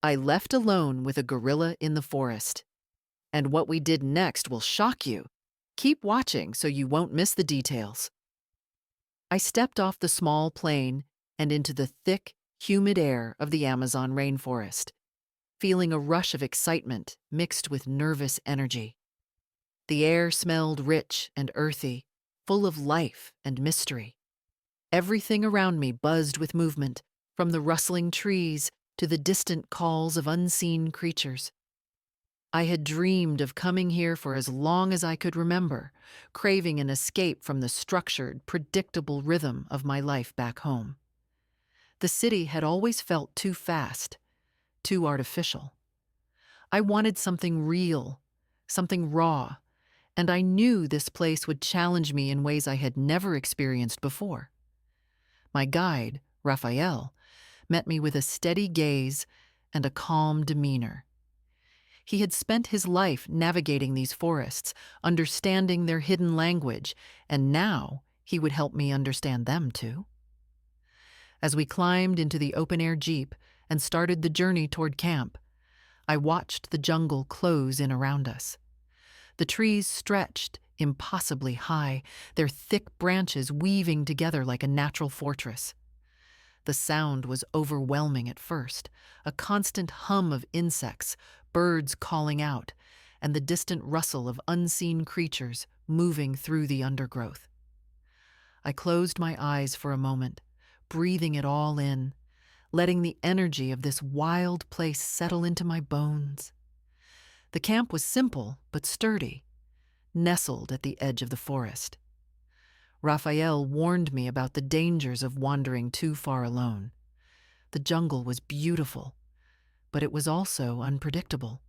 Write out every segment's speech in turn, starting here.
I left alone with a gorilla in the forest. And what we did next will shock you. Keep watching so you won't miss the details. I stepped off the small plane and into the thick, humid air of the Amazon rainforest, feeling a rush of excitement mixed with nervous energy. The air smelled rich and earthy, full of life and mystery. Everything around me buzzed with movement, from the rustling trees to the distant calls of unseen creatures. I had dreamed of coming here for as long as I could remember, craving an escape from the structured, predictable rhythm of my life back home. The city had always felt too fast, too artificial. I wanted something real, something raw, and I knew this place would challenge me in ways I had never experienced before. My guide, Raphael, met me with a steady gaze and a calm demeanor. He had spent his life navigating these forests, understanding their hidden language, and now he would help me understand them too. As we climbed into the open-air jeep and started the journey toward camp, I watched the jungle close in around us. The trees stretched impossibly high, their thick branches weaving together like a natural fortress. The sound was overwhelming at first, a constant hum of insects, birds calling out, and the distant rustle of unseen creatures moving through the undergrowth. I closed my eyes for a moment, breathing it all in, letting the energy of this wild place settle into my bones. The camp was simple but sturdy, nestled at the edge of the forest. Raphael warned me about the dangers of wandering too far alone. The jungle was beautiful, but it was also unpredictable.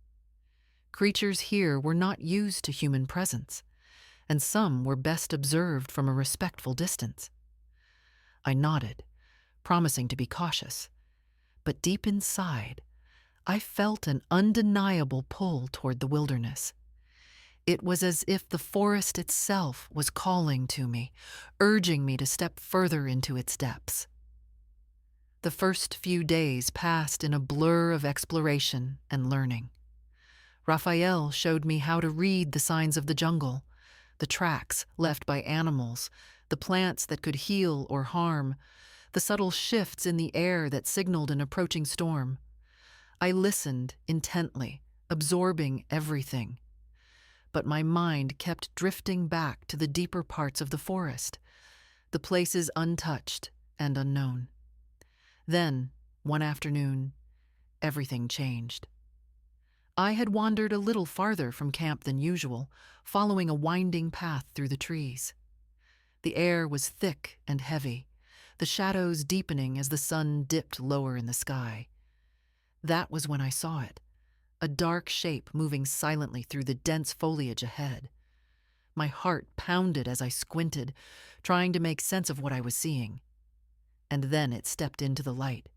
Creatures here were not used to human presence, and some were best observed from a respectful distance. I nodded, promising to be cautious, but deep inside, I felt an undeniable pull toward the wilderness. It was as if the forest itself was calling to me, urging me to step further into its depths. The first few days passed in a blur of exploration and learning. Raphael showed me how to read the signs of the jungle, the tracks left by animals, the plants that could heal or harm, the subtle shifts in the air that signaled an approaching storm. I listened intently, absorbing everything. But my mind kept drifting back to the deeper parts of the forest, the places untouched and unknown. Then, one afternoon, everything changed. I had wandered a little farther from camp than usual, following a winding path through the trees. The air was thick and heavy, the shadows deepening as the sun dipped lower in the sky. That was when I saw it. A dark shape moving silently through the dense foliage ahead. My heart pounded as I squinted, trying to make sense of what I was seeing. And then it stepped into the light.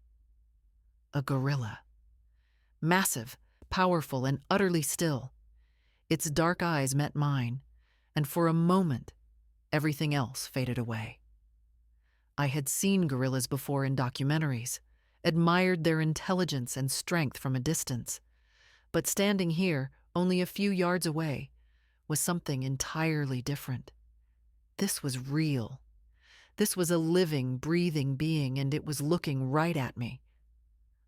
A gorilla. Massive, powerful, and utterly still. Its dark eyes met mine, and for a moment, everything else faded away. I had seen gorillas before in documentaries, admired their intelligence and strength from a distance. But standing here, only a few yards away, was something entirely different. This was real. This was a living, breathing being, and it was looking right at me.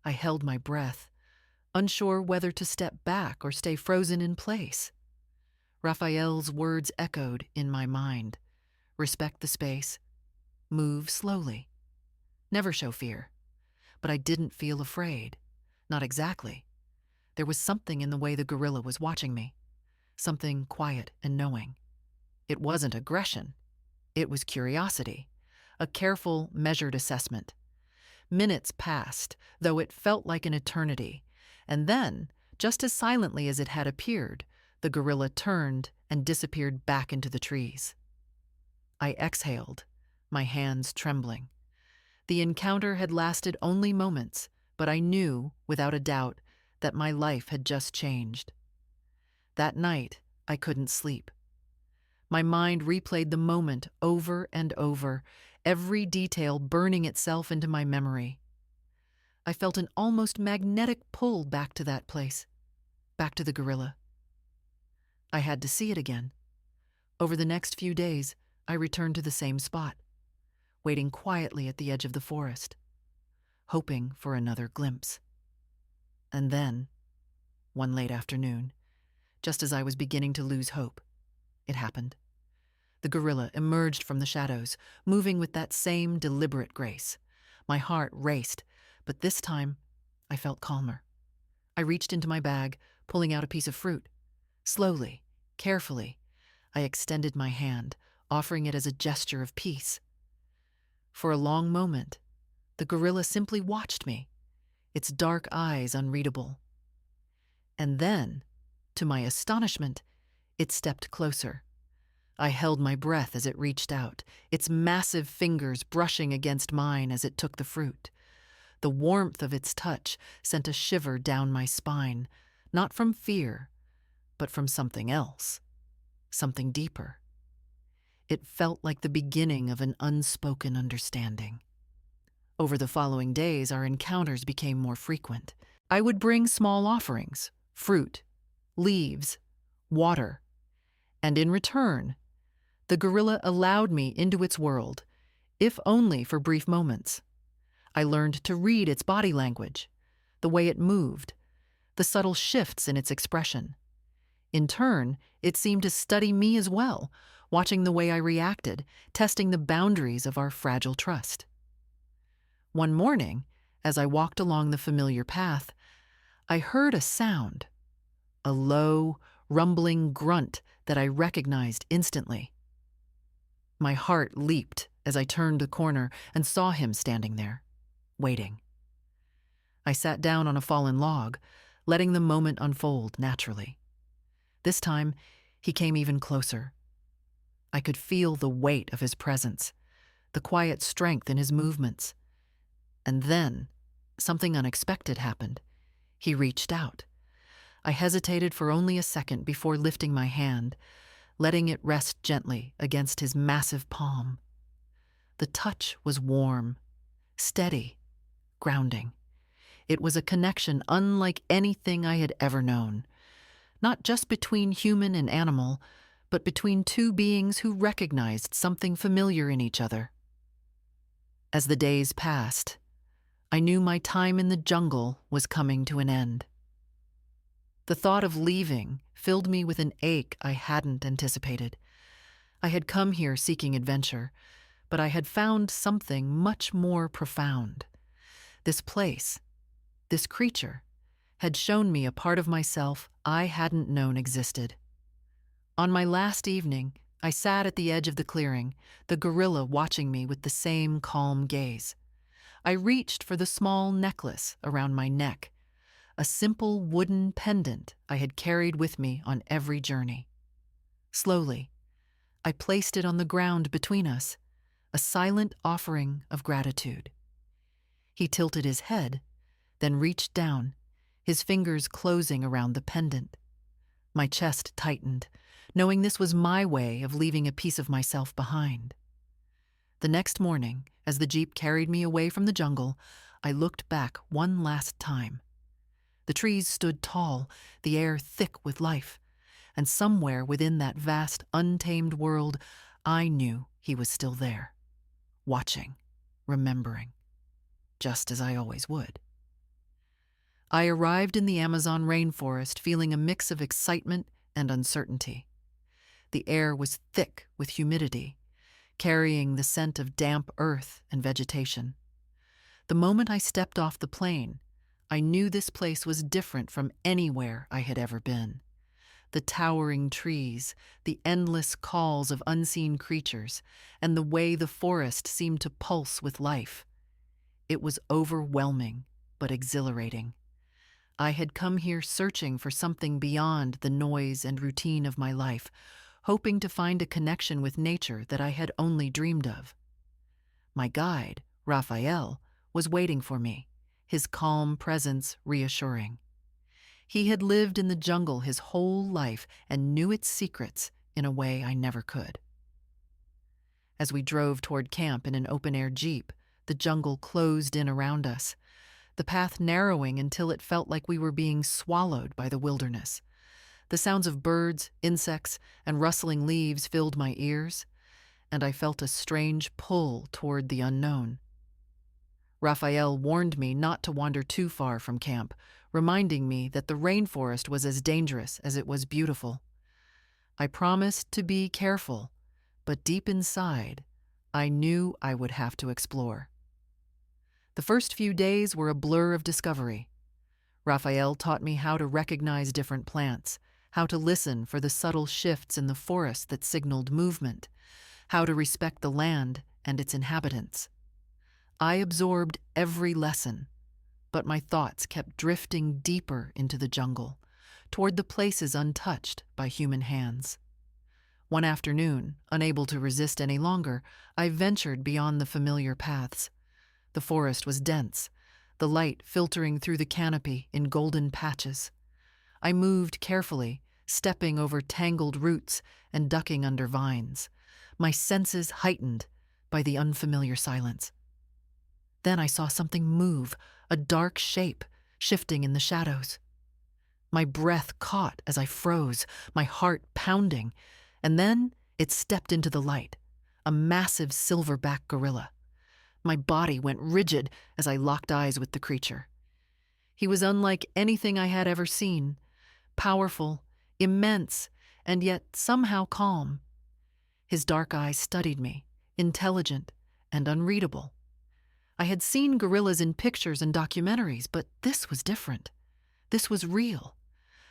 I held my breath, unsure whether to step back or stay frozen in place. Raphael's words echoed in my mind. Respect the space. Move slowly. Never show fear. But I didn't feel afraid. Not exactly. There was something in the way the gorilla was watching me, something quiet and knowing. It wasn't aggression. It was curiosity, a careful, measured assessment. Minutes passed, though it felt like an eternity, and then, just as silently as it had appeared, the gorilla turned and disappeared back into the trees. I exhaled, my hands trembling. The encounter had lasted only moments, but I knew, without a doubt, that my life had just changed. That night, I couldn't sleep. My mind replayed the moment over and over, every detail burning itself into my memory. I felt an almost magnetic pull back to that place, back to the gorilla. I had to see it again. Over the next few days, I returned to the same spot, waiting quietly at the edge of the forest, hoping for another glimpse. And then, one late afternoon, just as I was beginning to lose hope, it happened. The gorilla emerged from the shadows, moving with that same deliberate grace. My heart raced, but this time I felt calmer. I reached into my bag, pulling out a piece of fruit. Slowly, carefully, I extended my hand, offering it as a gesture of peace. For a long moment, the gorilla simply watched me, its dark eyes unreadable. And then, to my astonishment, it stepped closer. I held my breath as it reached out, its massive fingers brushing against mine as it took the fruit. The warmth of its touch sent a shiver down my spine, not from fear, but from something else, something deeper. It felt like the beginning of an unspoken understanding. Over the following days, our encounters became more frequent. I would bring small offerings, fruit, leaves, water, and in return, the gorilla allowed me into its world, if only for brief moments. I learned to read its body language, the way it moved, the subtle shifts in its expression. In turn, it seemed to study me as well, watching the way I reacted, testing the boundaries of our fragile trust. One morning, as I walked along the familiar path, I heard a sound, a low, rumbling grunt that I recognized instantly. My heart leaped as I turned the corner and saw him standing there, waiting. I sat down on a fallen log, letting the moment unfold naturally. This time, he came even closer. I could feel the weight of his presence, the quiet strength in his movements. And then, something unexpected happened. He reached out. I hesitated for only a second before lifting my hand, letting it rest gently against his massive palm. The touch was warm, steady, grounding. It was a connection unlike anything I had ever known, not just between human and animal, but between two beings who recognized something familiar in each other. As the days passed, I knew my time in the jungle was coming to an end. The thought of leaving filled me with an ache I hadn't anticipated. I had come here seeking adventure, but I had found something much more profound. This place, this creature, had shown me a part of myself I hadn't known existed. On my last evening, I sat at the edge of the clearing, the gorilla watching me with the same calm gaze. I reached for the small necklace around my neck, a simple wooden pendant I had carried with me on every journey. Slowly, I placed it on the ground between us, a silent offering of gratitude. He tilted his head, then reached down, his fingers closing around the pendant. My chest tightened, knowing this was my way of leaving a piece of myself behind. The next morning, as the jeep carried me away from the jungle, I looked back one last time. The trees stood tall, the air thick with life, and somewhere within that vast, untamed world, I knew he was still there, watching, remembering, just as I always would. I arrived in the Amazon rainforest feeling a mix of excitement and uncertainty. The air was thick with humidity, carrying the scent of damp earth and vegetation. The moment I stepped off the plane, I knew this place was different from anywhere I had ever been. The towering trees, the endless calls of unseen creatures, and the way the forest seemed to pulse with life. It was overwhelming, but exhilarating. I had come here searching for something beyond the noise and routine of my life, hoping to find a connection with nature that I had only dreamed of. My guide, Raphael, was waiting for me, his calm presence reassuring. He had lived in the jungle his whole life and knew its secrets in a way I never could. As we drove toward camp in an open-air jeep, the jungle closed in around us. the path narrowing until it felt like we were being swallowed by the wilderness. The sounds of birds, insects, and rustling leaves filled my ears, and I felt a strange pull toward the unknown. Raphael warned me not to wander too far from camp, reminding me that the rainforest was as dangerous as it was beautiful. I promised to be careful, but deep inside, I knew I would have to explore. The first few days were a blur of discovery. Raphael taught me how to recognize different plants, how to listen for the subtle shifts in the forest that signaled movement, how to respect the land and its inhabitants. I absorbed every lesson, but my thoughts kept drifting deeper into the jungle, toward the places untouched by human hands. One afternoon, unable to resist any longer, I ventured beyond the familiar paths. The forest was dense, the light filtering through the canopy in golden patches. I moved carefully, stepping over tangled roots and ducking under vines, my senses heightened by the unfamiliar silence. Then I saw something move, a dark shape, shifting in the shadows. My breath caught as I froze, my heart pounding, and then it stepped into the light, a massive silverback gorilla. My body went rigid as I locked eyes with the creature. He was unlike anything I had ever seen, powerful, immense, and yet somehow calm. His dark eyes studied me, intelligent and unreadable. I had seen gorillas in pictures and documentaries, but this was different. This was real.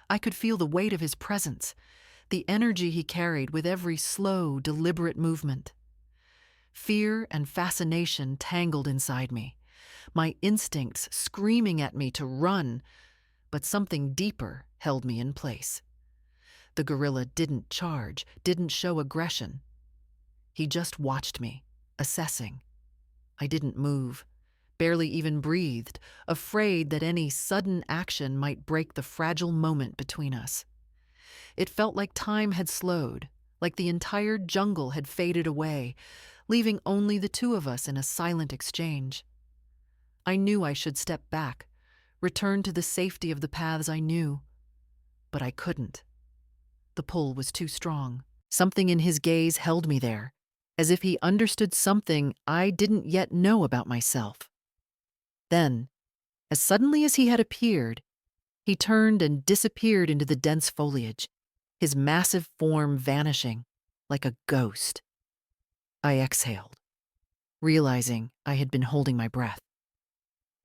I could feel the weight of his presence, the energy he carried with every slow, deliberate movement. Fear and fascination tangled inside me, my instincts screaming at me to run, but something deeper held me in place. The gorilla didn't charge, didn't show aggression. He just watched me, assessing. I didn't move, barely even breathed, afraid that any sudden action might break the fragile moment between us. It felt like time had slowed, like the entire jungle had faded away, leaving only the two of us in a silent exchange. I knew I should step back, return to the safety of the paths I knew, but I couldn't. The pull was too strong. Something in his gaze held me there, as if he understood something I didn't yet know about myself. Then, as suddenly as he had appeared, he turned and disappeared into the dense foliage, his massive form vanishing like a ghost. I exhaled, realizing I had been holding my breath.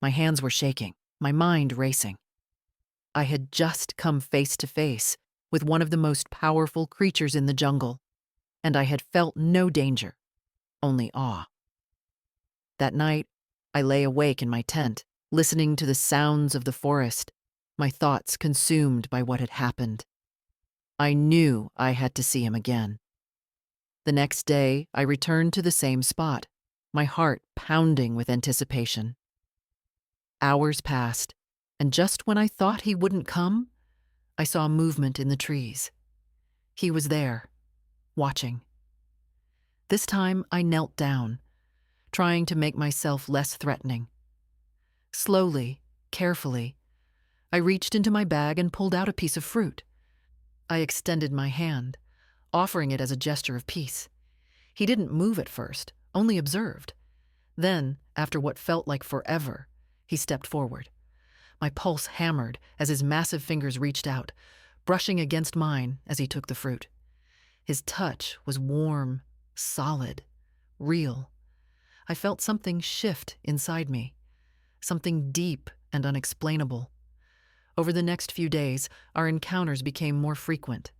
My hands were shaking, my mind racing. I had just come face to face with one of the most powerful creatures in the jungle, and I had felt no danger, only awe. That night, I lay awake in my tent, listening to the sounds of the forest, my thoughts consumed by what had happened. I knew I had to see him again. The next day, I returned to the same spot, my heart pounding with anticipation. Hours passed, and just when I thought he wouldn't come, I saw movement in the trees. He was there, watching. This time I knelt down, trying to make myself less threatening. Slowly, carefully, I reached into my bag and pulled out a piece of fruit. I extended my hand, offering it as a gesture of peace. He didn't move at first, only observed. Then, after what felt like forever, he stepped forward. My pulse hammered as his massive fingers reached out, brushing against mine as he took the fruit. His touch was warm, solid, real. I felt something shift inside me, something deep and unexplainable. Over the next few days, our encounters became more frequent.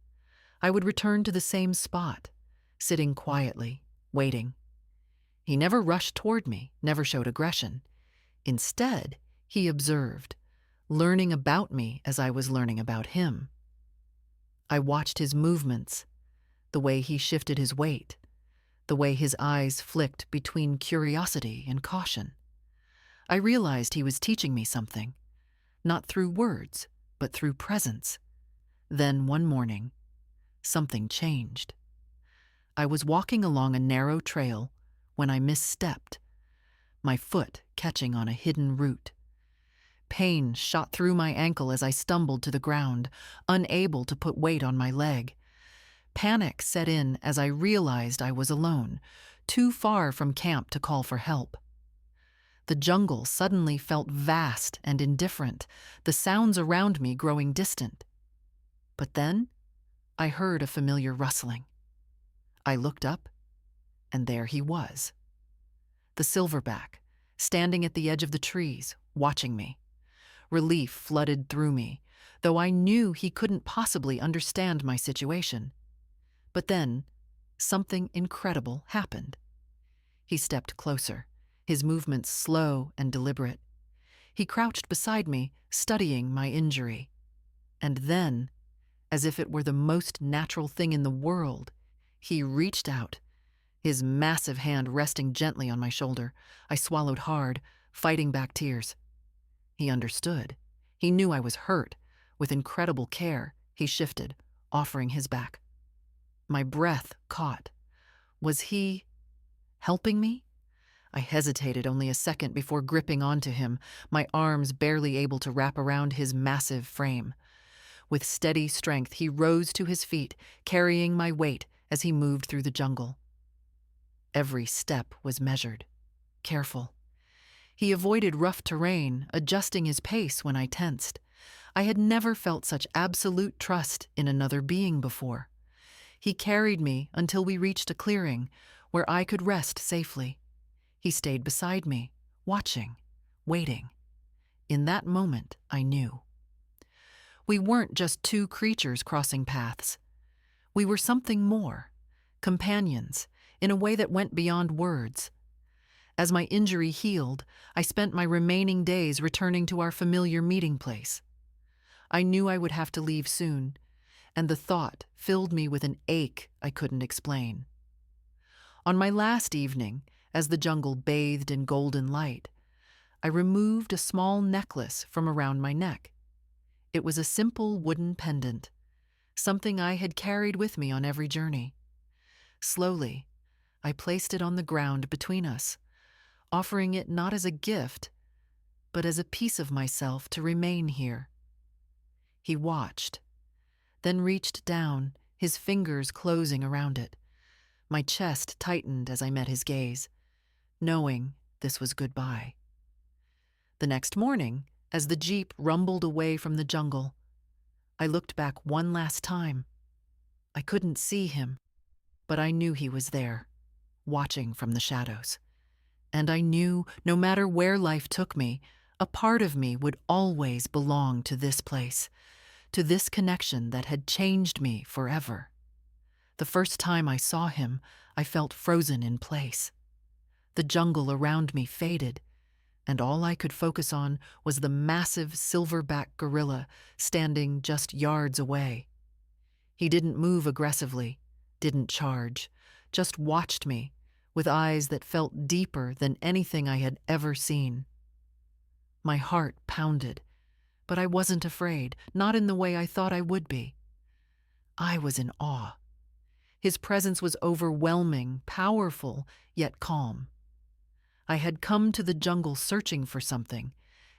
I would return to the same spot, sitting quietly, waiting. He never rushed toward me, never showed aggression. Instead, he observed, learning about me as I was learning about him. I watched his movements, the way he shifted his weight, the way his eyes flicked between curiosity and caution. I realized he was teaching me something, not through words, but through presence. Then one morning, something changed. I was walking along a narrow trail when I misstepped, my foot catching on a hidden root. Pain shot through my ankle as I stumbled to the ground, unable to put weight on my leg. Panic set in as I realized I was alone, too far from camp to call for help. The jungle suddenly felt vast and indifferent, the sounds around me growing distant. But then, I heard a familiar rustling. I looked up, and there he was. The silverback, standing at the edge of the trees, watching me. Relief flooded through me, though I knew he couldn't possibly understand my situation. But then, something incredible happened. He stepped closer, his movements slow and deliberate. He crouched beside me, studying my injury. And then, as if it were the most natural thing in the world, he reached out, his massive hand resting gently on my shoulder. I swallowed hard, fighting back tears. He understood. He knew I was hurt. With incredible care, he shifted, offering his back. My breath caught. Was he helping me? I hesitated only a second before gripping onto him, my arms barely able to wrap around his massive frame. With steady strength, he rose to his feet, carrying my weight as he moved through the jungle. Every step was measured, careful. He avoided rough terrain, adjusting his pace when I tensed. I had never felt such absolute trust in another being before. He carried me until we reached a clearing where I could rest safely. He stayed beside me, watching, waiting. In that moment, I knew. We weren't just two creatures crossing paths. We were something more, companions, in a way that went beyond words. As my injury healed, I spent my remaining days returning to our familiar meeting place. I knew I would have to leave soon, and the thought filled me with an ache I couldn't explain. On my last evening, as the jungle bathed in golden light, I removed a small necklace from around my neck. It was a simple wooden pendant, something I had carried with me on every journey. Slowly, I placed it on the ground between us, offering it not as a gift, but as a piece of myself to remain here. He watched, then reached down, his fingers closing around it. My chest tightened as I met his gaze, knowing this was goodbye. The next morning, as the jeep rumbled away from the jungle, I looked back one last time. I couldn't see him, but I knew he was there, watching from the shadows. And I knew, no matter where life took me, a part of me would always belong to this place, to this connection that had changed me forever. The first time I saw him, I felt frozen in place. The jungle around me faded, and all I could focus on was the massive silverback gorilla standing just yards away. He didn't move aggressively, didn't charge, just watched me with eyes that felt deeper than anything I had ever seen. My heart pounded, but I wasn't afraid, not in the way I thought I would be. I was in awe. His presence was overwhelming, powerful, yet calm. I had come to the jungle searching for something,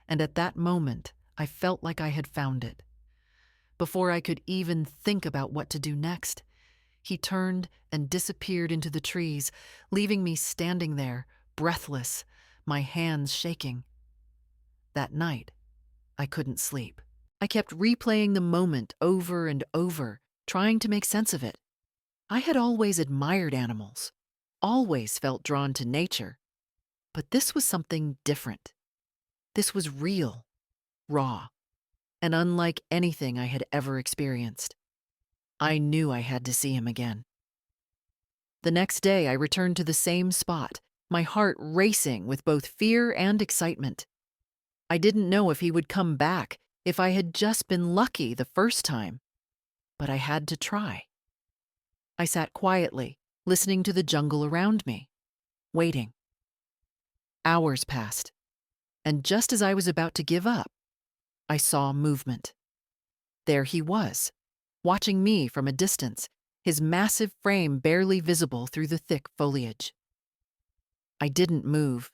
and at that moment, I felt like I had found it. Before I could even think about what to do next, he turned and disappeared into the trees, leaving me standing there, breathless, my hands shaking. That night, I couldn't sleep. I kept replaying the moment over and over, trying to make sense of it. I had always admired animals, always felt drawn to nature, but this was something different. This was real, raw, and unlike anything I had ever experienced. I knew I had to see him again. The next day, I returned to the same spot, my heart racing with both fear and excitement. I didn't know if he would come back, if I had just been lucky the first time, but I had to try. I sat quietly, listening to the jungle around me, waiting. Hours passed, and just as I was about to give up, I saw movement. There he was, watching me from a distance, his massive frame barely visible through the thick foliage. I didn't move,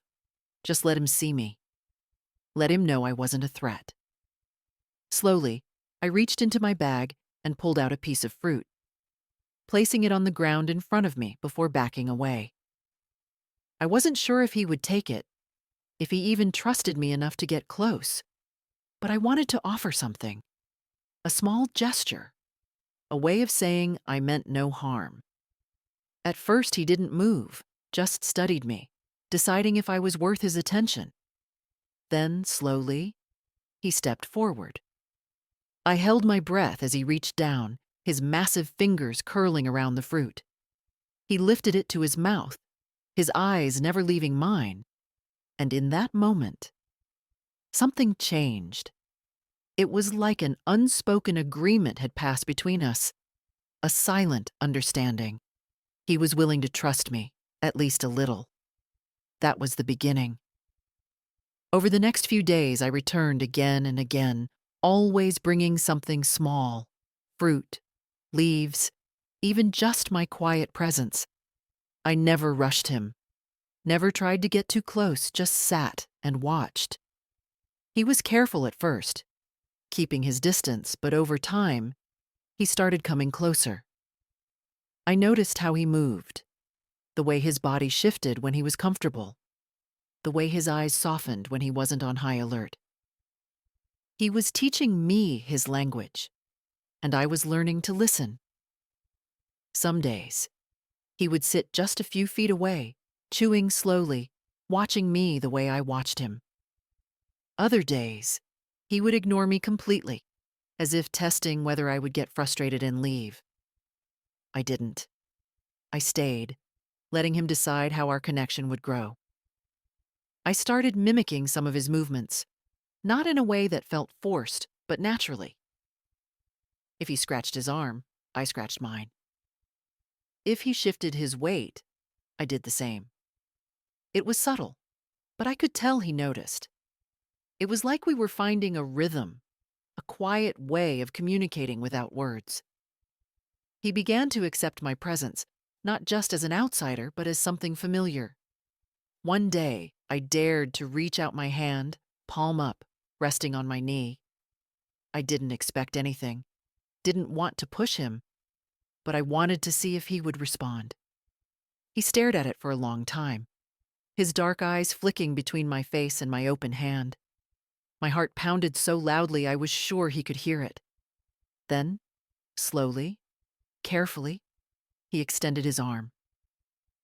just let him see me. let him know I wasn't a threat. Slowly, I reached into my bag and pulled out a piece of fruit, placing it on the ground in front of me before backing away. I wasn't sure if he would take it, if he even trusted me enough to get close, but I wanted to offer something, a small gesture, a way of saying I meant no harm. At first, he didn't move, just studied me, deciding if I was worth his attention. Then, slowly, he stepped forward. I held my breath as he reached down, his massive fingers curling around the fruit. He lifted it to his mouth, his eyes never leaving mine, and in that moment, something changed. It was like an unspoken agreement had passed between us, a silent understanding. He was willing to trust me, at least a little. That was the beginning. Over the next few days, I returned again and again, always bringing something small, fruit, leaves, even just my quiet presence. I never rushed him, never tried to get too close, just sat and watched. He was careful at first, keeping his distance, but over time, he started coming closer. I noticed how he moved, the way his body shifted when he was comfortable, the way his eyes softened when he wasn't on high alert. He was teaching me his language, and I was learning to listen. Some days, he would sit just a few feet away, chewing slowly, watching me the way I watched him. Other days, he would ignore me completely, as if testing whether I would get frustrated and leave. I didn't. I stayed, letting him decide how our connection would grow. I started mimicking some of his movements, not in a way that felt forced, but naturally. If he scratched his arm, I scratched mine. If he shifted his weight, I did the same. It was subtle, but I could tell he noticed. It was like we were finding a rhythm, a quiet way of communicating without words. He began to accept my presence, not just as an outsider, but as something familiar. One day, I dared to reach out my hand, palm up, resting on my knee. I didn't expect anything, didn't want to push him, but I wanted to see if he would respond. He stared at it for a long time, his dark eyes flicking between my face and my open hand. My heart pounded so loudly I was sure he could hear it. Then, slowly, carefully, he extended his arm.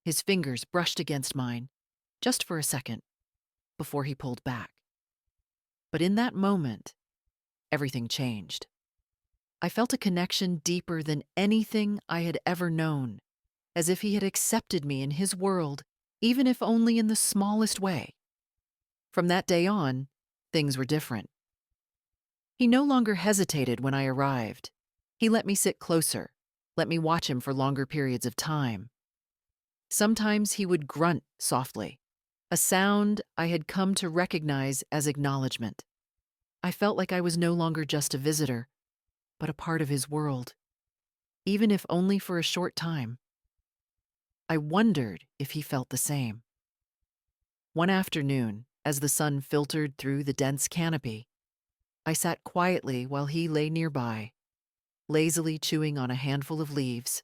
His fingers brushed against mine, just for a second, before he pulled back. But in that moment, everything changed. I felt a connection deeper than anything I had ever known, as if he had accepted me in his world, even if only in the smallest way. From that day on, things were different. He no longer hesitated when I arrived. He let me sit closer, let me watch him for longer periods of time. Sometimes he would grunt softly, a sound I had come to recognize as acknowledgement. I felt like I was no longer just a visitor, but a part of his world, even if only for a short time. I wondered if he felt the same. One afternoon, as the sun filtered through the dense canopy, I sat quietly while he lay nearby, lazily chewing on a handful of leaves.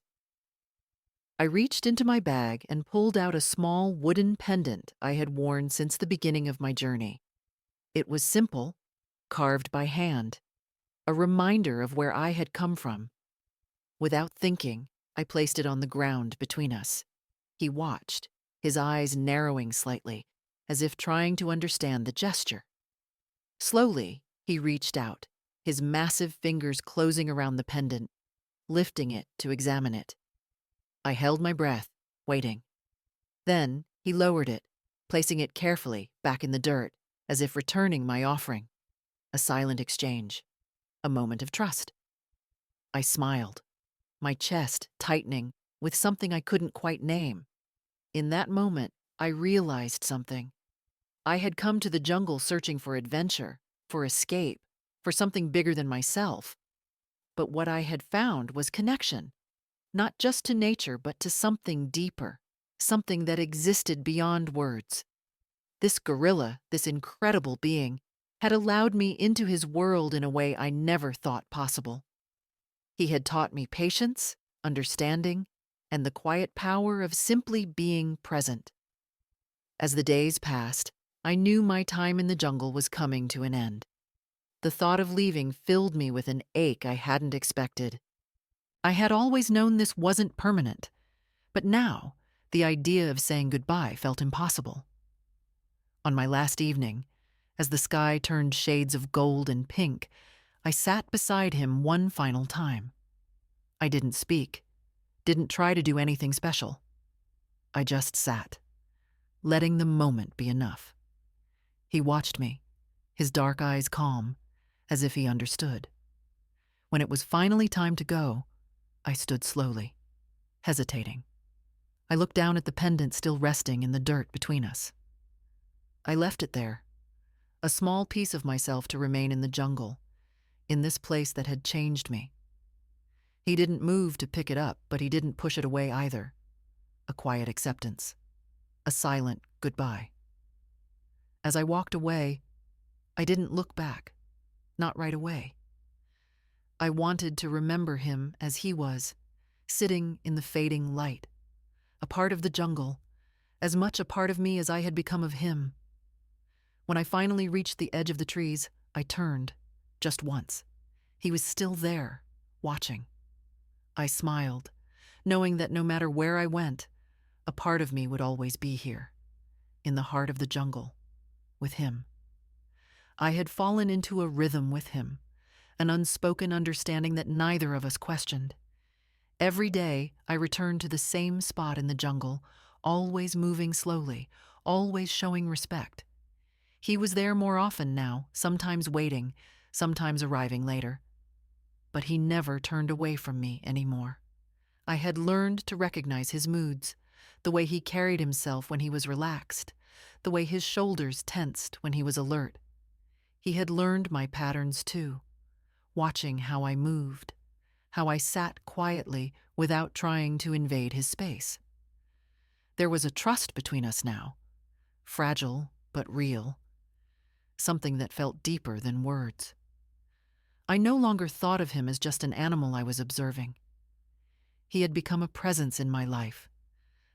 I reached into my bag and pulled out a small wooden pendant I had worn since the beginning of my journey. It was simple, carved by hand, a reminder of where I had come from. Without thinking, I placed it on the ground between us. He watched, his eyes narrowing slightly, as if trying to understand the gesture. Slowly, he reached out, his massive fingers closing around the pendant, lifting it to examine it. I held my breath, waiting. Then he lowered it, placing it carefully back in the dirt, as if returning my offering. A silent exchange, a moment of trust. I smiled, my chest tightening with something I couldn't quite name. In that moment, I realized something. I had come to the jungle searching for adventure, for escape, for something bigger than myself. But what I had found was connection, not just to nature, but to something deeper, something that existed beyond words. This gorilla, this incredible being, had allowed me into his world in a way I never thought possible. He had taught me patience, understanding, and the quiet power of simply being present. As the days passed, I knew my time in the jungle was coming to an end. The thought of leaving filled me with an ache I hadn't expected. I had always known this wasn't permanent, but now the idea of saying goodbye felt impossible. On my last evening, as the sky turned shades of gold and pink, I sat beside him one final time. I didn't speak, didn't try to do anything special. I just sat, letting the moment be enough. He watched me, his dark eyes calm, as if he understood. When it was finally time to go, I stood slowly, hesitating. I looked down at the pendant still resting in the dirt between us. I left it there, a small piece of myself to remain in the jungle, in this place that had changed me. He didn't move to pick it up, but he didn't push it away either. A quiet acceptance, a silent goodbye. As I walked away, I didn't look back, not right away. I wanted to remember him as he was, sitting in the fading light, a part of the jungle, as much a part of me as I had become of him. When I finally reached the edge of the trees, I turned, just once. He was still there, watching. I smiled, knowing that no matter where I went, a part of me would always be here, in the heart of the jungle, with him. I had fallen into a rhythm with him, an unspoken understanding that neither of us questioned. Every day, I returned to the same spot in the jungle, always moving slowly, always showing respect. He was there more often now, sometimes waiting, sometimes arriving later. But he never turned away from me anymore. I had learned to recognize his moods, the way he carried himself when he was relaxed, the way his shoulders tensed when he was alert. He had learned my patterns too, watching how I moved, how I sat quietly without trying to invade his space. There was a trust between us now, fragile but real, something that felt deeper than words. I no longer thought of him as just an animal I was observing. He had become a presence in my life,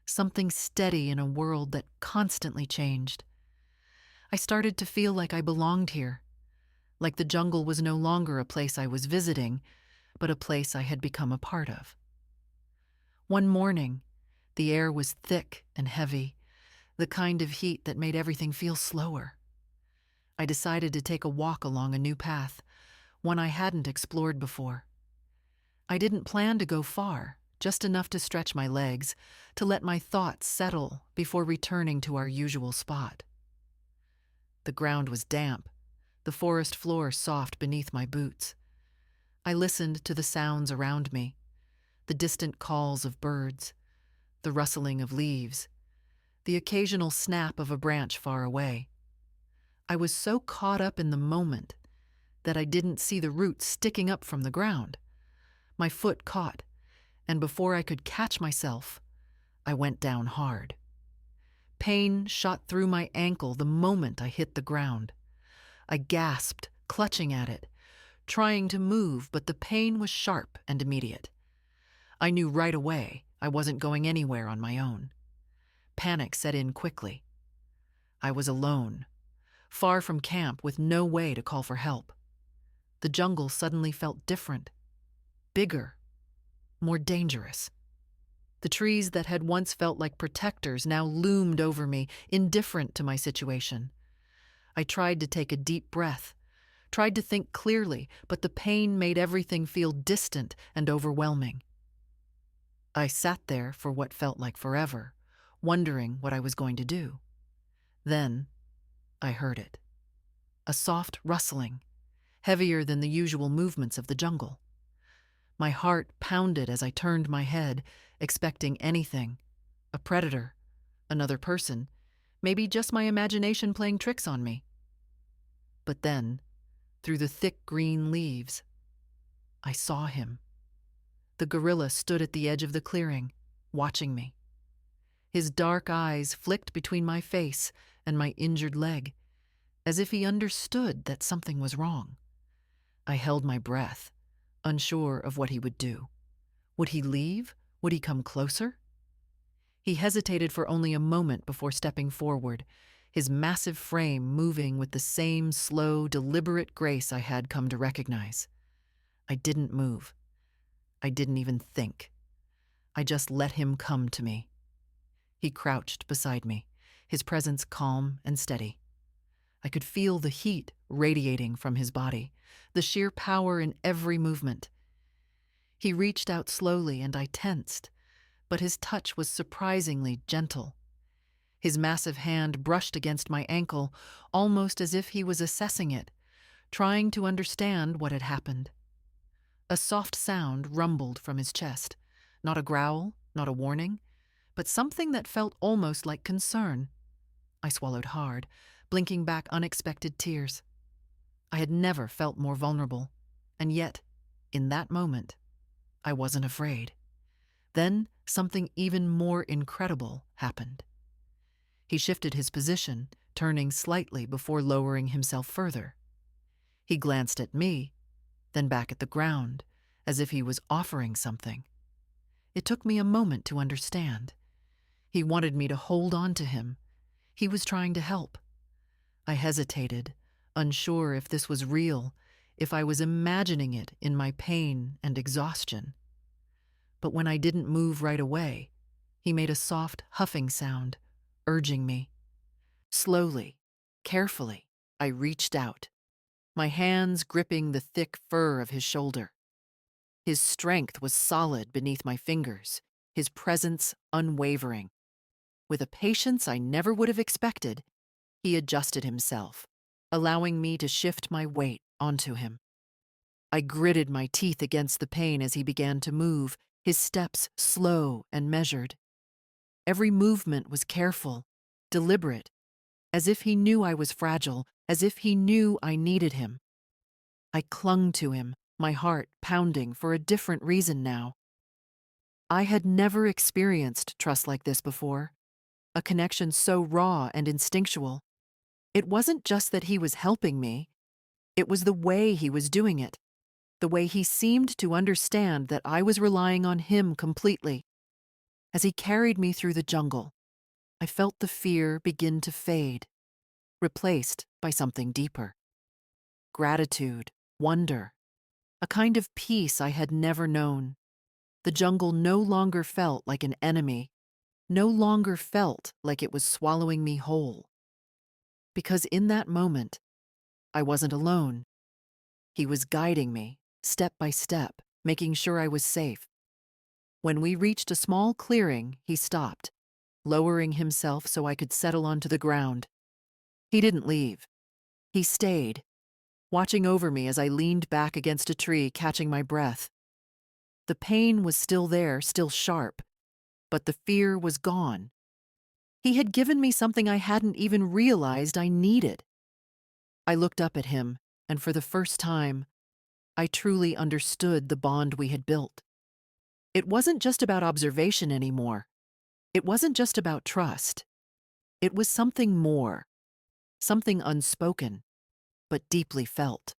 something steady in a world that constantly changed. I started to feel like I belonged here, like the jungle was no longer a place I was visiting, but a place I had become a part of. One morning, the air was thick and heavy, the kind of heat that made everything feel slower. I decided to take a walk along a new path, one I hadn't explored before. I didn't plan to go far, just enough to stretch my legs, to let my thoughts settle before returning to our usual spot. The ground was damp, the forest floor soft beneath my boots. I listened to the sounds around me, the distant calls of birds, the rustling of leaves, the occasional snap of a branch far away. I was so caught up in the moment that I didn't see the roots sticking up from the ground. My foot caught, and before I could catch myself, I went down hard. Pain shot through my ankle the moment I hit the ground. I gasped, clutching at it, trying to move, but the pain was sharp and immediate. I knew right away I wasn't going anywhere on my own. Panic set in quickly. I was alone, far from camp with no way to call for help. The jungle suddenly felt different, bigger, more dangerous. The trees that had once felt like protectors now loomed over me, indifferent to my situation. I tried to take a deep breath, tried to think clearly, but the pain made everything feel distant and overwhelming. I sat there for what felt like forever, wondering what I was going to do. Then, I heard it. A soft rustling, heavier than the usual movements of the jungle. My heart pounded as I turned my head, expecting anything. A predator, another person, maybe just my imagination playing tricks on me. But then, through the thick green leaves, I saw him. The gorilla stood at the edge of the clearing, watching me. His dark eyes flicked between my face and my injured leg, as if he understood that something was wrong. I held my breath, unsure of what he would do. Would he leave? Would he come closer? He hesitated for only a moment before stepping forward, his massive frame moving with the same slow, deliberate grace I had come to recognize. I didn't move. I didn't even think. I just let him come to me. He crouched beside me, his presence calm and steady. I could feel the heat radiating from his body, the sheer power in every movement. He reached out slowly and I tensed, but his touch was surprisingly gentle. His massive hand brushed against my ankle, almost as if he was assessing it, trying to understand what had happened. A soft sound rumbled from his chest, not a growl, not a warning, but something that felt almost like concern. I swallowed hard, blinking back unexpected tears. I had never felt more vulnerable, and yet, in that moment, I wasn't afraid. Then something even more incredible happened. He shifted his position, turning slightly before lowering himself further. He glanced at me, then back at the ground, as if he was offering something. It took me a moment to understand. He wanted me to hold on to him. He was trying to help. I hesitated, unsure if this was real, if I was imagining it in my pain and exhaustion. But when I didn't move right away, he made a soft huffing sound, urging me. Slowly, carefully, I reached out, my hands gripping the thick fur of his shoulder. His strength was solid beneath my fingers, his presence unwavering. With a patience I never would have expected, he adjusted himself, allowing me to shift my weight onto him. I gritted my teeth against the pain as he began to move, his steps slow and measured. Every movement was careful, deliberate, as if he knew I was fragile, as if he knew I needed him. I clung to him, my heart pounding for a different reason now. I had never experienced trust like this before, a connection so raw and instinctual. It wasn't just that he was helping me, it was the way he was doing it, the way he seemed to understand that I was relying on him completely. As he carried me through the jungle, I felt the fear begin to fade, replaced by something deeper. Gratitude, wonder, a kind of peace I had never known. The jungle no longer felt like an enemy, no longer felt like it was swallowing me whole. Because in that moment, I wasn't alone. He was guiding me, step by step, making sure I was safe. When we reached a small clearing, he stopped, lowering himself so I could settle onto the ground. He didn't leave. He stayed, watching over me as I leaned back against a tree, catching my breath. The pain was still there, still sharp, but the fear was gone. He had given me something I hadn't even realized I needed. I looked up at him, and for the first time, I truly understood the bond we had built. It wasn't just about observation anymore. It wasn't just about trust. It was something more, something unspoken, but deeply felt.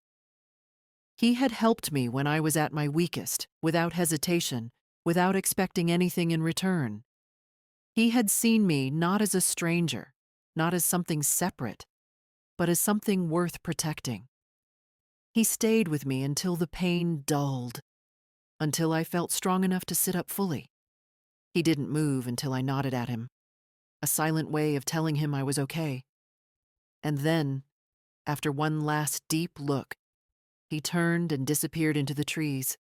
He had helped me when I was at my weakest, without hesitation, without expecting anything in return. He had seen me not as a stranger, not as something separate, but as something worth protecting. He stayed with me until the pain dulled, until I felt strong enough to sit up fully. He didn't move until I nodded at him, a silent way of telling him I was okay. And then, after one last deep look, he turned and disappeared into the trees,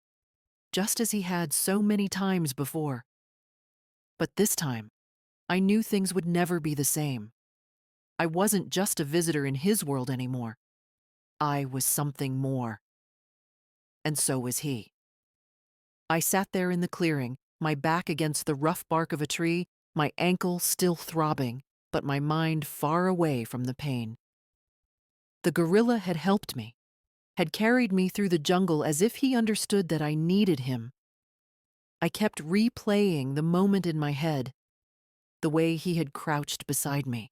just as he had so many times before. But this time, I knew things would never be the same. I wasn't just a visitor in his world anymore. I was something more. And so was he. I sat there in the clearing, my back against the rough bark of a tree, my ankle still throbbing, but my mind far away from the pain. The gorilla had helped me, had carried me through the jungle as if he understood that I needed him. I kept replaying the moment in my head, the way he had crouched beside me,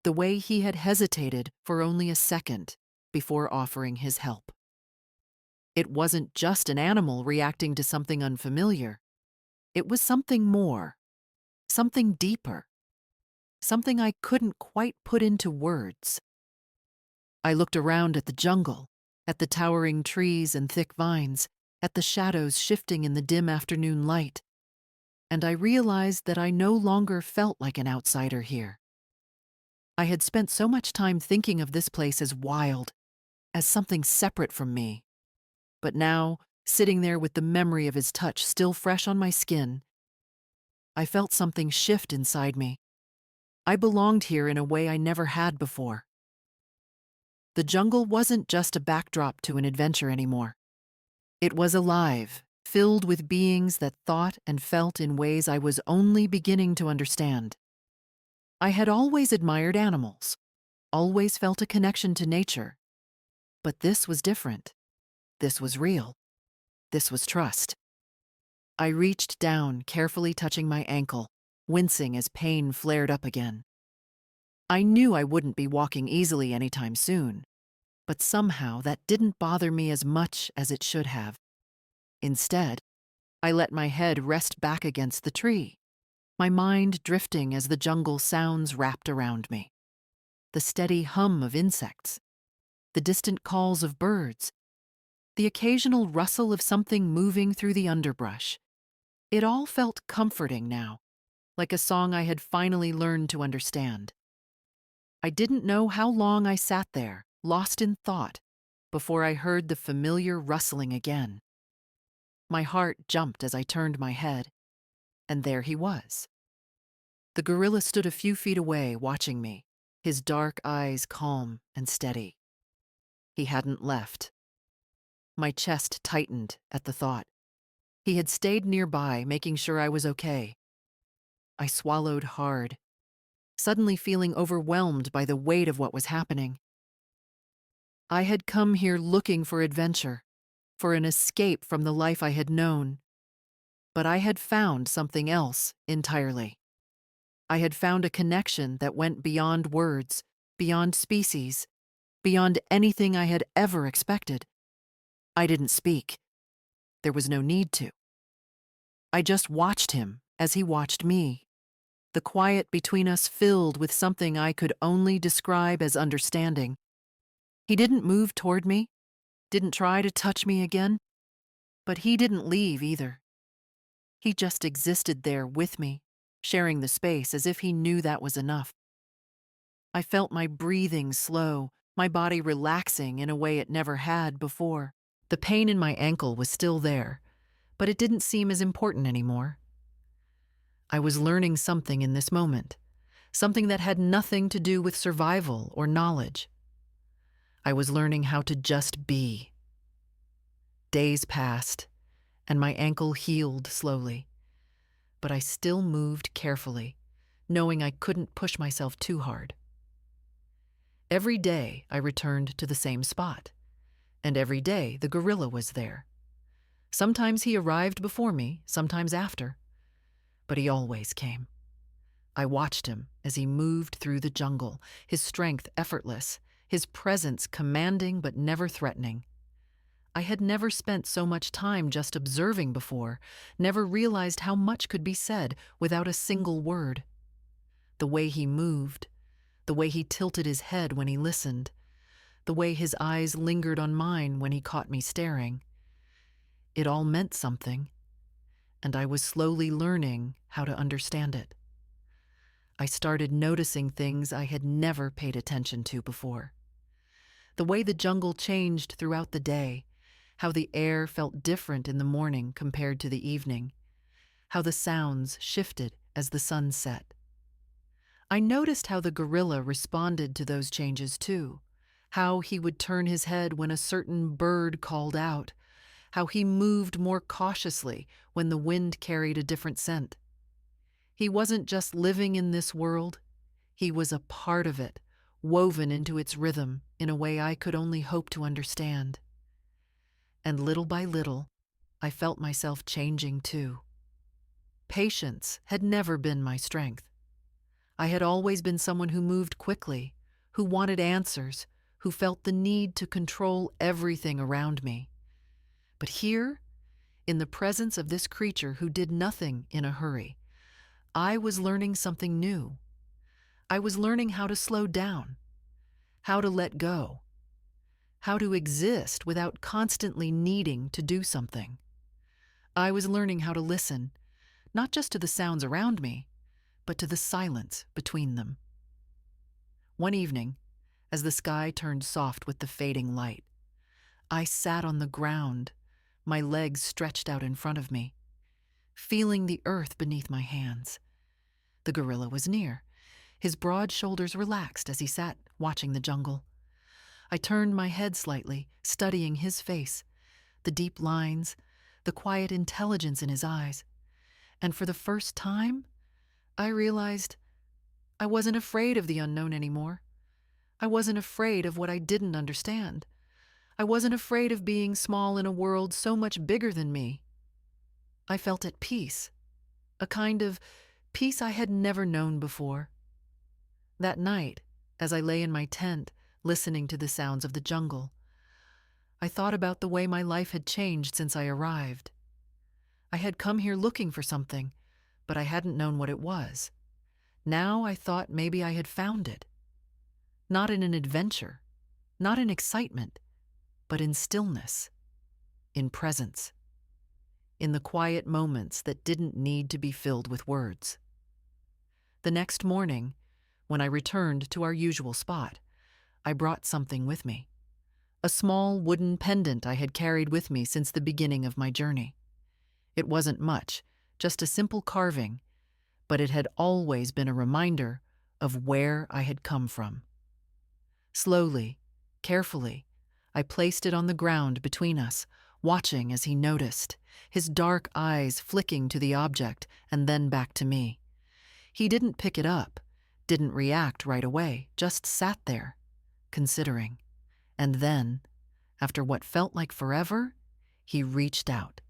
the way he had hesitated for only a second before offering his help. It wasn't just an animal reacting to something unfamiliar. It was something more, something deeper, something I couldn't quite put into words. I looked around at the jungle, at the towering trees and thick vines, at the shadows shifting in the dim afternoon light, and I realized that I no longer felt like an outsider here. I had spent so much time thinking of this place as wild, as something separate from me. But now, sitting there with the memory of his touch still fresh on my skin, I felt something shift inside me. I belonged here in a way I never had before. The jungle wasn't just a backdrop to an adventure anymore. It was alive, filled with beings that thought and felt in ways I was only beginning to understand. I had always admired animals, always felt a connection to nature. But this was different. This was real. This was trust. I reached down, carefully touching my ankle, wincing as pain flared up again. I knew I wouldn't be walking easily anytime soon, but somehow that didn't bother me as much as it should have. Instead, I let my head rest back against the tree, my mind drifting as the jungle sounds wrapped around me. The steady hum of insects, the distant calls of birds, the occasional rustle of something moving through the underbrush. It all felt comforting now, like a song I had finally learned to understand. I didn't know how long I sat there, lost in thought, before I heard the familiar rustling again. My heart jumped as I turned my head, and there he was. The gorilla stood a few feet away, watching me, his dark eyes calm and steady. He hadn't left. My chest tightened at the thought. He had stayed nearby, making sure I was okay. I swallowed hard, suddenly feeling overwhelmed by the weight of what was happening. I had come here looking for adventure, for an escape from the life I had known. But I had found something else entirely. I had found a connection that went beyond words, beyond species, beyond anything I had ever expected. I didn't speak. There was no need to. I just watched him as he watched me, the quiet between us filled with something I could only describe as understanding. He didn't move toward me, didn't try to touch me again, but he didn't leave either. He just existed there with me, sharing the space as if he knew that was enough. I felt my breathing slow, my body relaxing in a way it never had before. The pain in my ankle was still there, but it didn't seem as important anymore. I was learning something in this moment, something that had nothing to do with survival or knowledge. I was learning how to just be. Days passed, and my ankle healed slowly, but I still moved carefully, knowing I couldn't push myself too hard. Every day I returned to the same spot, and every day the gorilla was there. Sometimes he arrived before me, sometimes after, but he always came. I watched him as he moved through the jungle, his strength effortless, his presence commanding but never threatening. I had never spent so much time just observing before, never realized how much could be said without a single word. The way he moved, the way he tilted his head when he listened, the way his eyes lingered on mine when he caught me staring. It all meant something, and I was slowly learning how to understand it. I started noticing things I had never paid attention to before. The way the jungle changed throughout the day, how the air felt different in the morning compared to the evening, how the sounds shifted as the sun set. I noticed how the gorilla responded to those changes too, how he would turn his head when a certain bird called out, how he moved more cautiously when the wind carried a different scent. He wasn't just living in this world, he was a part of it, woven into its rhythm in a way I could only hope to understand. And little by little, I felt myself changing too. Patience had never been my strength. I had always been someone who moved quickly, who wanted answers, who felt the need to control everything around me. But here, in the presence of this creature who did nothing in a hurry, I was learning something new. I was learning how to slow down, how to let go, how to exist without constantly needing to do something. I was learning how to listen, not just to the sounds around me, but to the silence between them. One evening, as the sky turned soft with the fading light, I sat on the ground, my legs stretched out in front of me, feeling the earth beneath my hands. The gorilla was near, his broad shoulders relaxed as he sat watching the jungle. I turned my head slightly, studying his face, the deep lines, the quiet intelligence in his eyes. And for the first time, I realized I wasn't afraid of the unknown anymore. I wasn't afraid of what I didn't understand. I wasn't afraid of being small in a world so much bigger than me. I felt at peace, a kind of peace I had never known before. That night, as I lay in my tent, listening to the sounds of the jungle, I thought about the way my life had changed since I arrived. I had come here looking for something, but I hadn't known what it was. Now I thought maybe I had found it. Not in an adventure, not in excitement, but in stillness, in presence, in the quiet moments that didn't need to be filled with words. The next morning, when I returned to our usual spot, I brought something with me. A small wooden pendant I had carried with me since the beginning of my journey. It wasn't much, just a simple carving, but it had always been a reminder of where I had come from. Slowly, carefully, I placed it on the ground between us, watching as he noticed, his dark eyes flicking to the object and then back to me. He didn't pick it up, didn't react right away, just sat there, considering. And then, after what felt like forever, he reached out,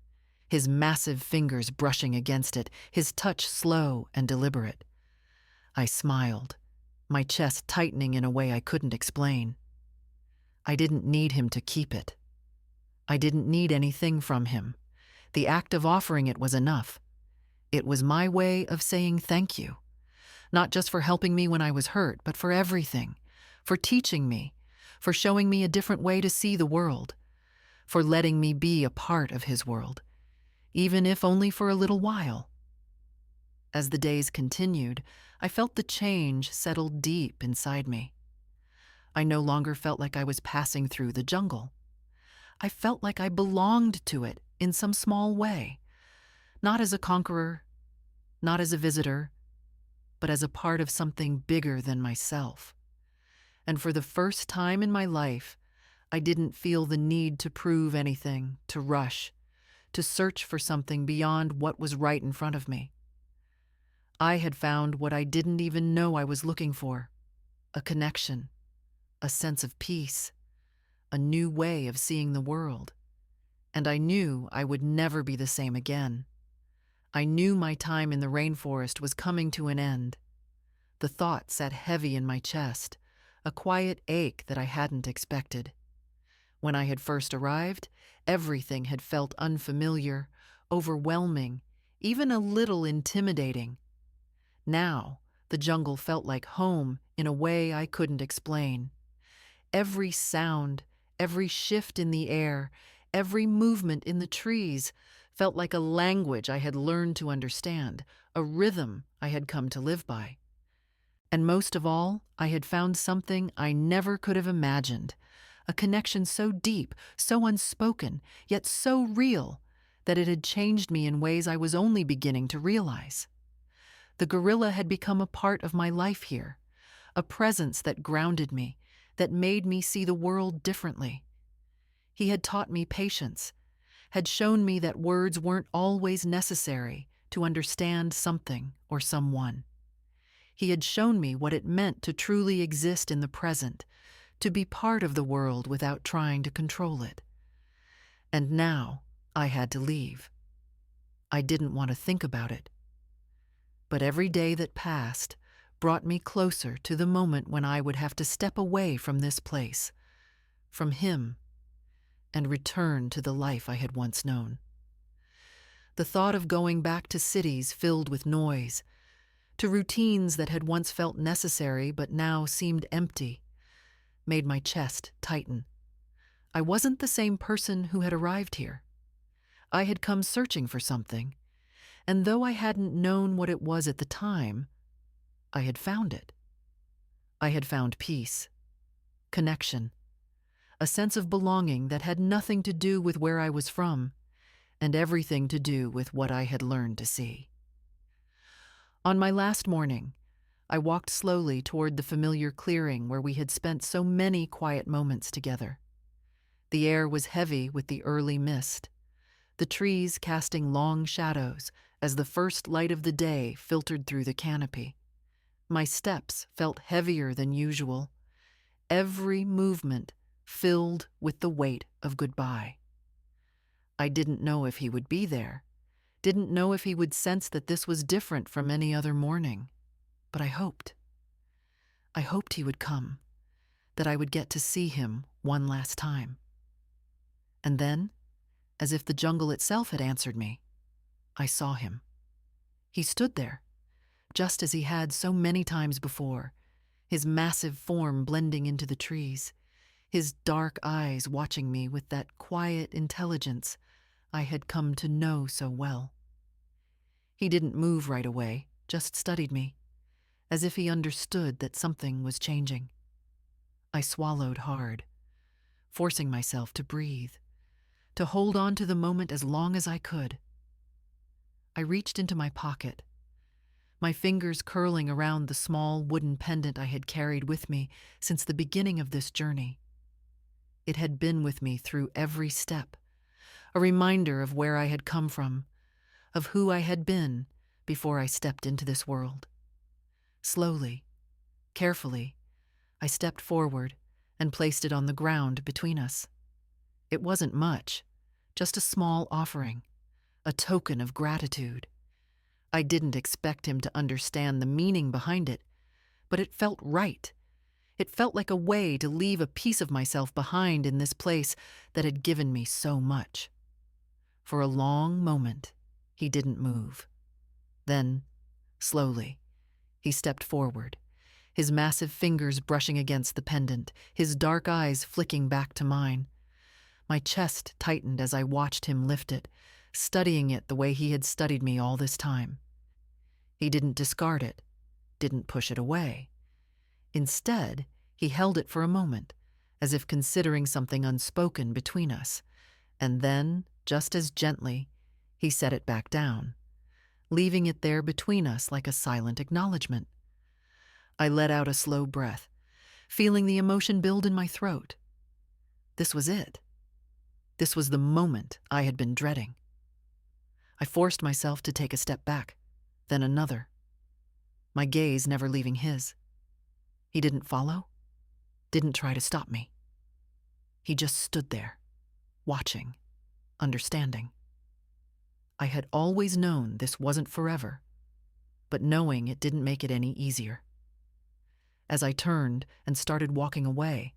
his massive fingers brushing against it, his touch slow and deliberate. I smiled, my chest tightening in a way I couldn't explain. I didn't need him to keep it. I didn't need anything from him. The act of offering it was enough. It was my way of saying thank you, not just for helping me when I was hurt, but for everything, for teaching me, for showing me a different way to see the world, for letting me be a part of his world, even if only for a little while. As the days continued, I felt the change settle deep inside me. I no longer felt like I was passing through the jungle. I felt like I belonged to it in some small way, not as a conqueror, not as a visitor, but as a part of something bigger than myself. And for the first time in my life, I didn't feel the need to prove anything, to rush, to search for something beyond what was right in front of me. I had found what I didn't even know I was looking for: a connection, a sense of peace, a new way of seeing the world. And I knew I would never be the same again. I knew my time in the rainforest was coming to an end. The thought sat heavy in my chest, a quiet ache that I hadn't expected. When I had first arrived, everything had felt unfamiliar, overwhelming, even a little intimidating. Now, the jungle felt like home in a way I couldn't explain. Every sound, every shift in the air, every movement in the trees felt like a language I had learned to understand, a rhythm I had come to live by. And most of all, I had found something I never could have imagined, a connection so deep, so unspoken, yet so real, that it had changed me in ways I was only beginning to realize. The gorilla had become a part of my life here, a presence that grounded me, that made me see the world differently. He had taught me patience, had shown me that words weren't always necessary to understand something or someone. He had shown me what it meant to truly exist in the present, to be part of the world without trying to control it. And now I had to leave. I didn't want to think about it. But every day that passed brought me closer to the moment when I would have to step away from this place, from him, and return to the life I had once known. The thought of going back to cities filled with noise, to routines that had once felt necessary but now seemed empty, made my chest tighten. I wasn't the same person who had arrived here. I had come searching for something, and though I hadn't known what it was at the time, I had found it. I had found peace, connection, a sense of belonging that had nothing to do with where I was from, and everything to do with what I had learned to see. On my last morning, I walked slowly toward the familiar clearing where we had spent so many quiet moments together. The air was heavy with the early mist, the trees casting long shadows as the first light of the day filtered through the canopy. My steps felt heavier than usual, every movement filled with the weight of goodbye. I didn't know if he would be there, didn't know if he would sense that this was different from any other morning, but I hoped. I hoped he would come, that I would get to see him one last time. And then, as if the jungle itself had answered me, I saw him. He stood there, just as he had so many times before, his massive form blending into the trees, his dark eyes watching me with that quiet intelligence I had come to know so well. He didn't move right away, just studied me, as if he understood that something was changing. I swallowed hard, forcing myself to breathe, to hold on to the moment as long as I could. I reached into my pocket, my fingers curling around the small wooden pendant I had carried with me since the beginning of this journey. It had been with me through every step, a reminder of where I had come from, of who I had been before I stepped into this world. Slowly, carefully, I stepped forward and placed it on the ground between us. It wasn't much, just a small offering, a token of gratitude. I didn't expect him to understand the meaning behind it, but it felt right. It felt like a way to leave a piece of myself behind in this place that had given me so much. For a long moment, he didn't move. Then, slowly, he stepped forward, his massive fingers brushing against the pendant, his dark eyes flicking back to mine. My chest tightened as I watched him lift it, studying it the way he had studied me all this time. He didn't discard it, didn't push it away. Instead, he held it for a moment, as if considering something unspoken between us, and then, just as gently, he set it back down, leaving it there between us like a silent acknowledgement. I let out a slow breath, feeling the emotion build in my throat. This was it. This was the moment I had been dreading. I forced myself to take a step back, then another, my gaze never leaving his. He didn't follow, didn't try to stop me. He just stood there, watching, understanding. I had always known this wasn't forever, but knowing it didn't make it any easier. As I turned and started walking away,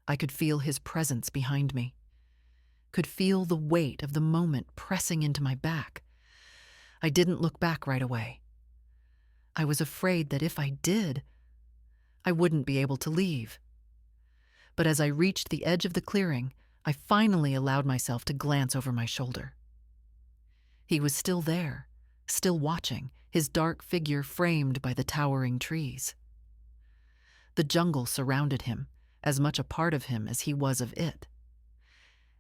I could feel his presence behind me, could feel the weight of the moment pressing into my back. I didn't look back right away. I was afraid that if I did, I wouldn't be able to leave. But as I reached the edge of the clearing, I finally allowed myself to glance over my shoulder. He was still there, still watching, his dark figure framed by the towering trees. The jungle surrounded him, as much a part of him as he was of it.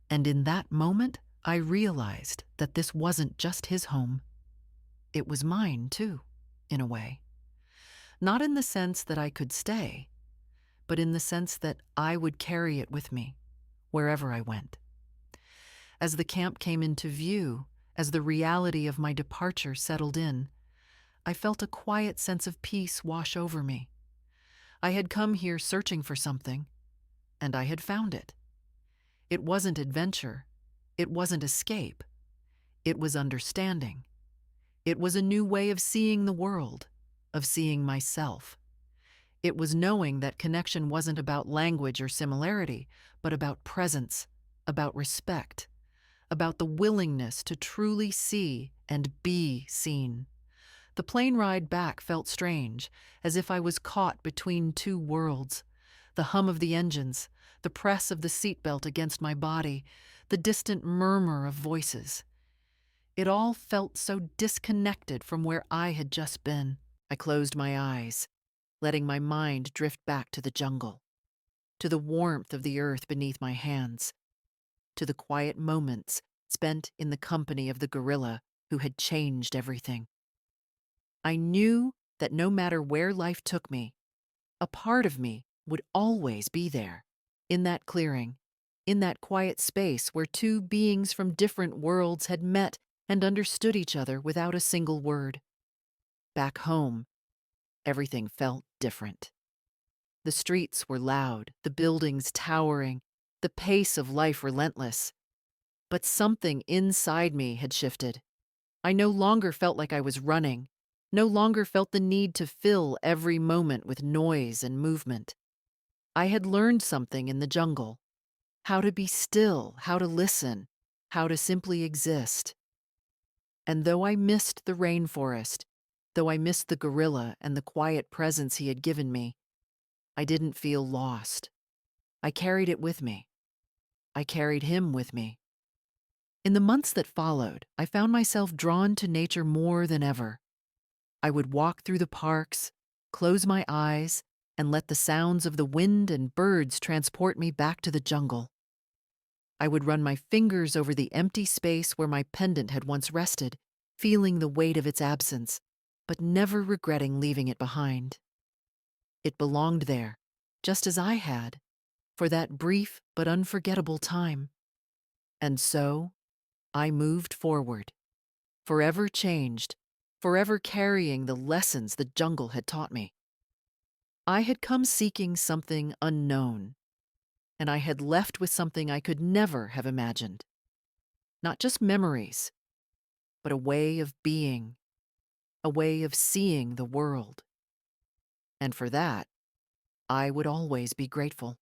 And in that moment, I realized that this wasn't just his home. It was mine, too, in a way. Not in the sense that I could stay, but in the sense that I would carry it with me, wherever I went. As the camp came into view, as the reality of my departure settled in, I felt a quiet sense of peace wash over me. I had come here searching for something, and I had found it. It wasn't adventure. It wasn't escape. It was understanding. It was a new way of seeing the world, of seeing myself. It was knowing that connection wasn't about language or similarity, but about presence, about respect, about the willingness to truly see and be seen. The plane ride back felt strange, as if I was caught between two worlds. The hum of the engines, the press of the seatbelt against my body, the distant murmur of voices. It all felt so disconnected from where I had just been. I closed my eyes, letting my mind drift back to the jungle, to the warmth of the earth beneath my hands, to the quiet moments spent in the company of the gorilla who had changed everything. I knew that no matter where life took me, a part of me would always be there, in that clearing, in that quiet space where two beings from different worlds had met and understood each other without a single word. Back home, everything felt different. The streets were loud, the buildings towering, the pace of life relentless. But something inside me had shifted. I no longer felt like I was running, no longer felt the need to fill every moment with noise and movement. I had learned something in the jungle: how to be still, how to listen, how to simply exist. And though I missed the rainforest, though I missed the gorilla and the quiet presence he had given me, I didn't feel lost. I carried it with me. I carried him with me. In the months that followed, I found myself drawn to nature more than ever. I would walk through the parks, close my eyes, and let the sounds of the wind and birds transport me back to the jungle. I would run my fingers over the empty space where my pendant had once rested, feeling the weight of its absence, but never regretting leaving it behind. It belonged there, just as I had, for that brief but unforgettable time. And so, I moved forward, forever changed, forever carrying the lessons the jungle had taught me. I had come seeking something unknown, and I had left with something I could never have imagined. Not just memories, but a way of being, a way of seeing the world. And for that, I would always be grateful.